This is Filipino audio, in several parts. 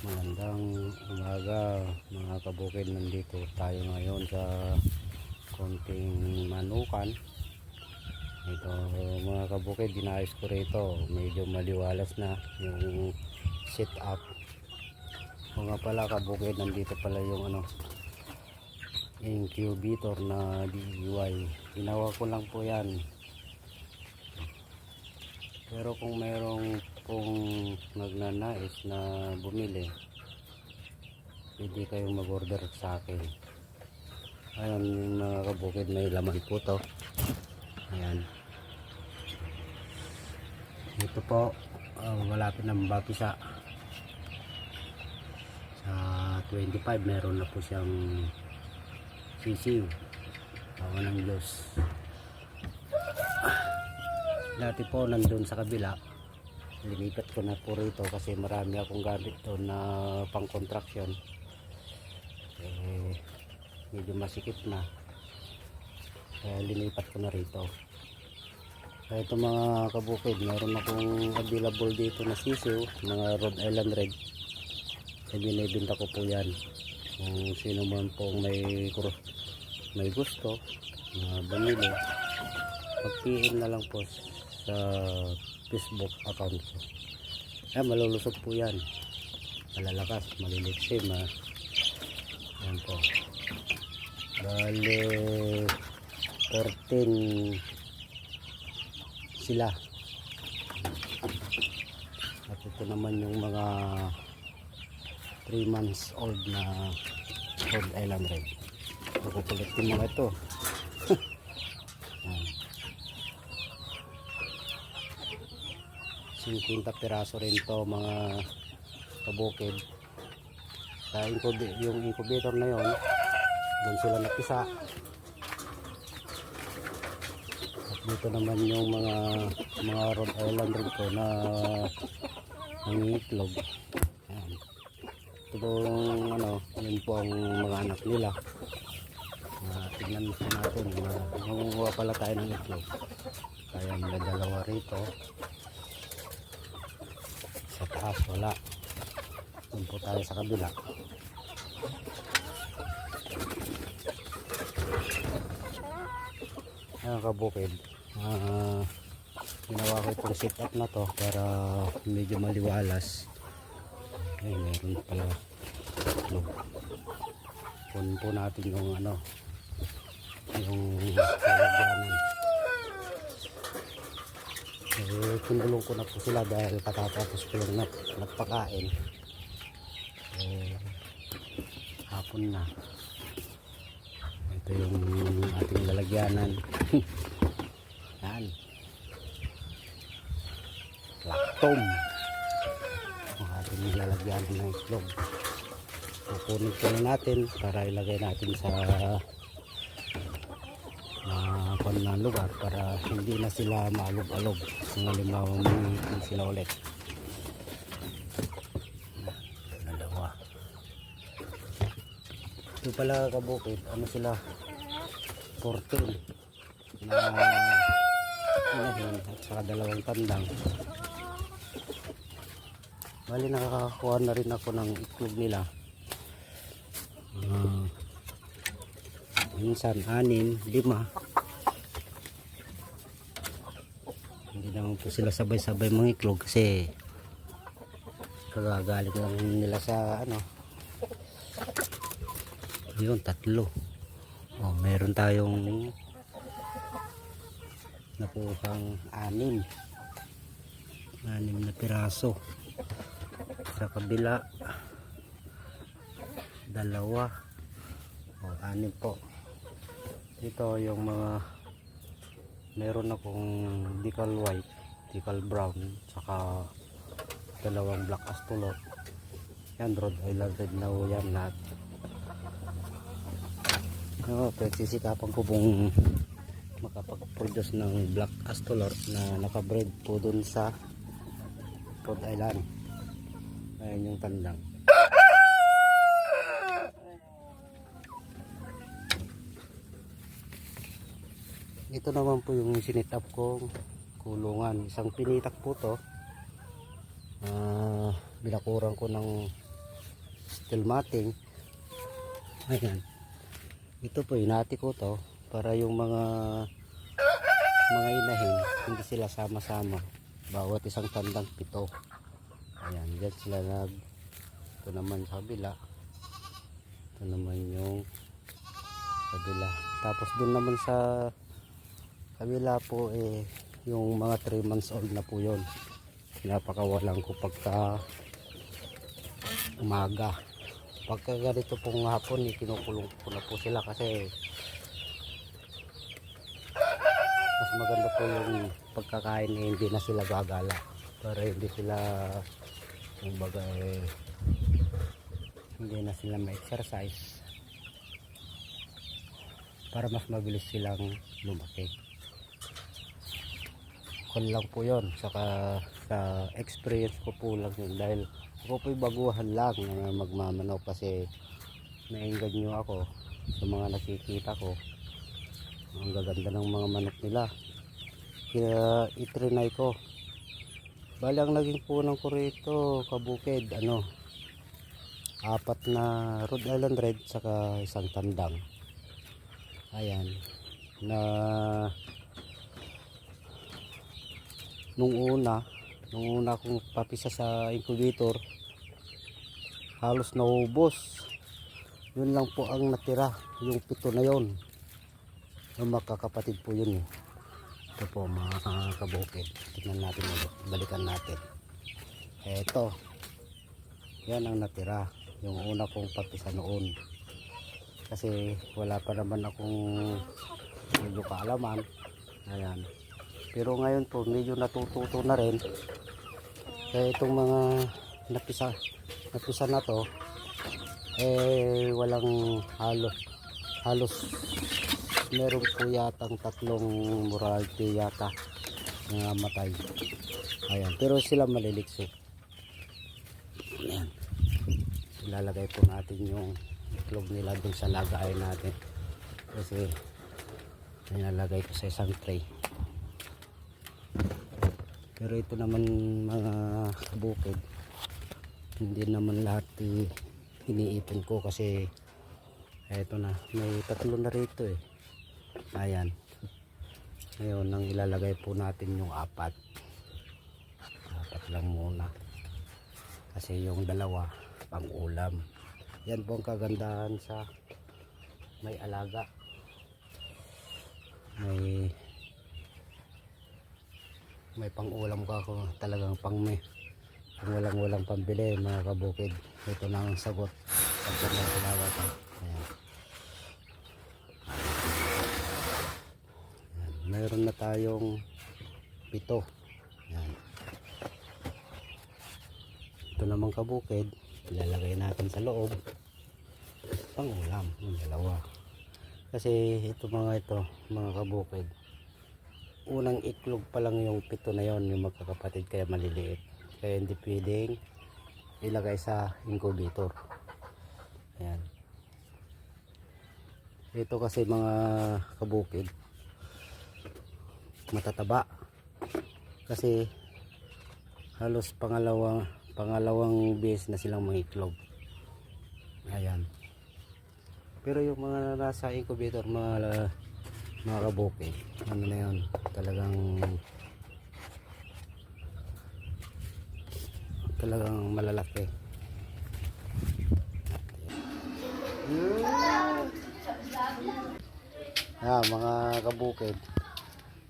Magandang umaga mga kabukid, nandito tayo ngayon sa konting manukan. Ito mga kabukid, dinayos ko rito, medyo maliwalas na yung set up. O nga pala kabukid, nandito pala yung incubator na DIY. Ginawa ko lang po yan, pero kung mayroong nagnanais na bumili, pwede kayong mag-order sa akin. Ayun mga kabukid, may laman po to. Ayan, ito po, malapit na mabapisa. Sa 25 meron na po siyang sisiw. Awa ng Diyos. Dati po nandun sa kabila, linipat ko na po rito kasi marami akong gamit doon na pang construction. Medyo masikip na, kaya linipat ko na rito. Kaya ito mga kabukid, meron akong available dito na sisiw, mga Rhode Island Red. Kaya binibenta ko po yan. Kung sino man pong may gusto na bumili, mag-PM na lang po sa Facebook account ko. Ayan, malulusog po yan, malalakas, maliliksim ha. Ayan po, bale 14 sila. At ito naman yung mga 3 months old na Rhode Island Red. Makukulit yung mga ito. 50 piraso rin to mga kabukid. Sa yung incubator na yon, doon sila napisa. At dito naman yung mga Rhode Island Red ko na nangiitlog. Ayan. Ito pong yun po ang mga anak nila. Tignan po natin, nangunguha pala tayo ng itlog. Kaya may dalawa rito. Sa taas wala. Doon po tayo sa kabila. Ayan kabukid, ginawa ko itong set up na to para medyo maliwalas. Ay, meron pala punin po natin yung yung lalagyanan. Kinulong ko na po sila dahil katatapos ko yung nagpakain. Hapon na. Ito yung ating lalagyanan. Yan, lactom ang ating lalagyanan ng itlog. Kukunin ko na natin para ilagay natin sa na lugar para hindi na sila maalog-alog kung halimbawa hindi sila ulit. Dalawa. Ito pala kabukid, sila 14 na inahin at saka dalawang tandang. Bali nakakakuha na rin ako ng itlog nila. Minsan 6, 5. Hindi naman po sila sabay-sabay mga itlog kasi kagagaling lang nila sa yun, 3. Meron tayong nakuhang 6 na piraso. Sa kabila 2. 6 po. Ito yung mga meron akong decal white, decal brown, saka 2 black astolot. Yan, Rhode Island Red na yan lahat. Pagsisikapan ko pong makapag-produce ng black astolot na nakabreed po dun sa Rhode Island. Ayan yung tandang. Ito naman po yung sinit up kong kulungan. Isang pinitak po to. Binakuran ko ng steel matting. Ayan. Ito po, hinati ko to para yung mga inahin hindi sila sama-sama. Bawat isang tandang 7. Ayan, dyan sila ito naman sa kabila. Ito naman yung kabila. Tapos dun naman sa kabila po yung mga 3 months old na po yun. Pinapakawalan ko pagka umaga. Pagka ganito pong hapon, kinukulong ko na po sila kasi mas maganda po yung pagkakain, hindi na sila gagala para hindi sila kumbaga hindi na sila ma-exercise para mas mabilis silang lumaki. Kun lang po yun, saka sa experience ko po lang yun, dahil ako po'y baguhan lang na magmamanaw kasi nainganyo ako sa mga nakikita ko. Ang gaganda ng mga manok nila, kaya itrinay ko. Bali ang naging punang ko rito kabukid, 4 na Rhode Island Red saka isang tandang. Ayan, na nung una kong papisa sa incubator, halos naubos. Yun lang po ang natira, yung 7 na yon. Yung magkakapatid po yun eh. Ito po mga kabukid, tignan natin ulit, balikan natin. Eto, yan ang natira, yung una kong papisa noon. Kasi wala pa naman akong medyo kaalaman. Ayan. Pero ngayon po medyo natututo na rin. Kaya itong mga napisa na to walang halos meron po yatang 3 morality yata na matay. Ayan, pero sila malilikso. Ayan, ilalagay po natin yung itlog nila dun sa lagaay natin kasi nilalagay ko sa isang tray. Pero ito naman mga kabukid, hindi naman lahat iniipon ko kasi eto na, may 3 na rito eh. Ayan, ngayon nang ilalagay po natin yung 4 lang muna kasi yung 2 pang ulam. Yan po ang kagandahan sa may alaga, may pang ulam ka ako, talagang kung walang pambili mga kabukid, ito na ang sagot pagka may alaga ka. Ayan. Ayan. Mayroon na tayong 7. Ayan. Ito namang kabukid, ilalagay natin sa loob pang ulam, yung 2. Kasi ito mga kabukid, unang iklog pa lang yung 7 na yon, yung magkakapatid, kaya maliliit, kaya hindi pwedeng ilagay sa incubator. Ayan. Ito kasi mga kabukid matataba kasi halos pangalawang beses na silang mangiklog. Ayan. Pero yung mga nasa incubator, mga kabukid, ano na yun, talagang malalaki. Mga kabukid,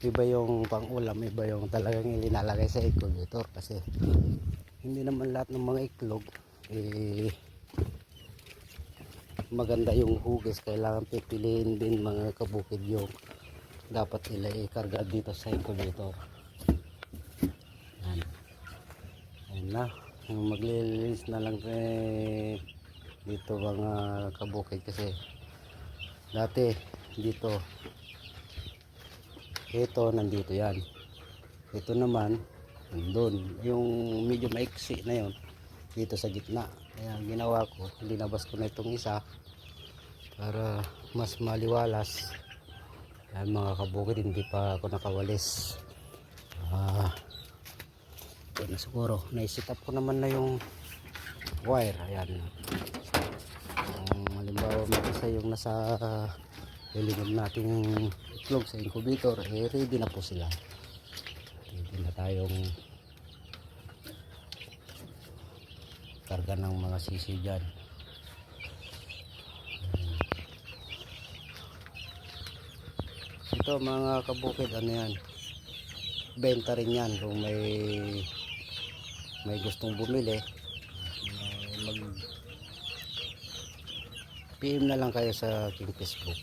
iba yung pang-ulam, iba yung talagang ilinalagay sa incubator kasi hindi naman lahat ng mga iklog maganda yung hugis. Kailangan pipiliin din mga kabukid yung dapat nila ikarga dito sa incubator. Ayan na, maglilinis na lang dito mga kabukid kasi dati dito, ito nandito yan, ito naman nandun, yung medyo maiksi na yon dito sa gitna. Kaya ginawa ko, linabas ko na itong isa para mas maliwalas. Ayan mga kabukid, hindi pa ako nakawalis. Ito na siguro, naisikat ko naman na yung wire. Ayan, halimbawa mag-isa yung nasa ilingin nating itlog sa incubator, eh ready na po sila. Ready na tayong karga ng mga sisiw dyan. Ito mga kabukid, ano yan, benta rin yan kung may gustong bumili. Mag PM na lang kayo sa aking Facebook.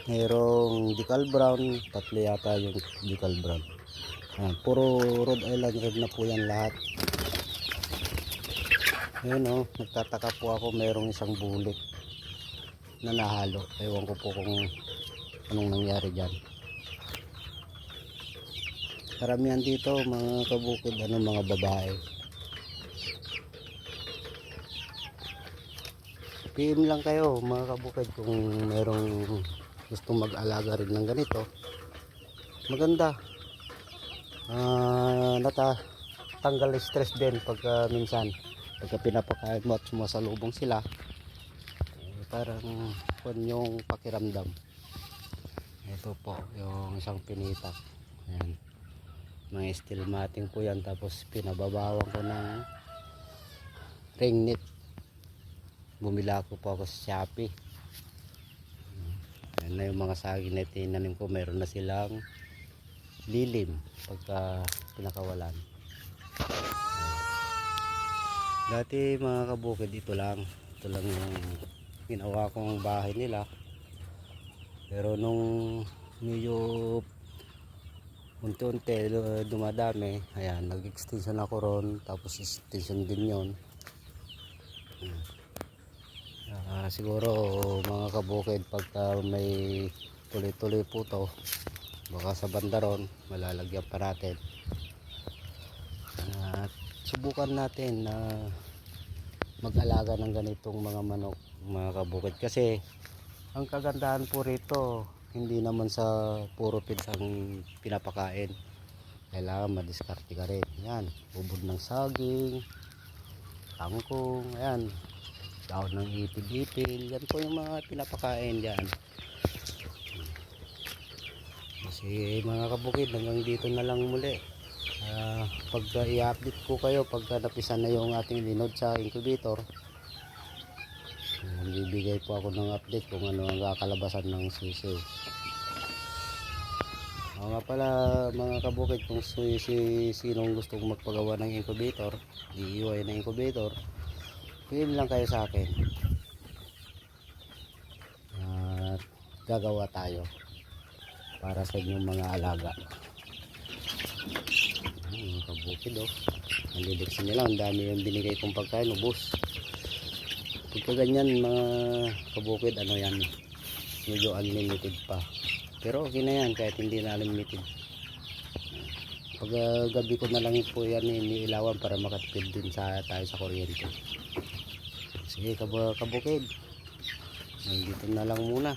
Mayroong decal brown, tatlo yata yung decal brown. Ayan, puro Rhode Island red na po yan lahat. Ayun o, nagtataka po ako, mayroong isang bulik na nahalo. Ewan ko po kung anong nangyari dyan. Karamihan dito mga kabukid, mga babae. PM lang kayo mga kabukid kung mayroong gustong mag-alaga rin ng ganito. Maganda. Tanggal stress din pagka minsan pagka pinapakain mo at sumasalubong sila, parang yung pakiramdam. Ito po yung isang pinitak. Ayan, mga steel matting po yan, tapos pinababawan ko ng ring net. Bumila ko po ako sa Shopee. Ayan na yung mga saging na tinanim ko, meron na silang lilim pagka pinakawalan. Dati mga kabukid, ito lang yung ginawa kong bahay nila. Pero nung medyo unti-unti dumadami, ayan, nag-extension ako ron, tapos extension din yon. Siguro mga kabukid, pagka may tuloy-tuloy po to, baka sa banda ron malalagyan pa natin. At subukan natin na mag-alaga ng ganitong mga manok mga kabukid, kasi ang kagandahan po rito, hindi naman sa puro feeds ang pinapakain, kailangan madiskarte ka rin. Yan, ubod ng saging, kangkong, ayan, daon ng ipil-ipil, yan po yung mga pinapakain dyan. Kasi mga kabukid, hanggang dito na lang muli. Pagka i-update ko kayo pagka napisan na yung ating linod sa incubator, bibigay po ako ng update kung ano ang kakalabasan ng sisiw. Nga pala mga kabukid, kung sinong gustong magpagawa ng incubator, DIY na incubator, PM lang kayo sa akin at gagawa tayo para sa inyong mga alaga. Mga kabukid, naliliksi nila, ang dami yung binigay kong pagkain, ubos. Pagka ganyan mga kabukid, yan, medyo unlimited pa, pero okay na yan kahit hindi na unlimited. Pag gabi ko na lang po yan iniilawan para makatipid din tayo sa kuryente. Sige kabukid, dito na lang muna.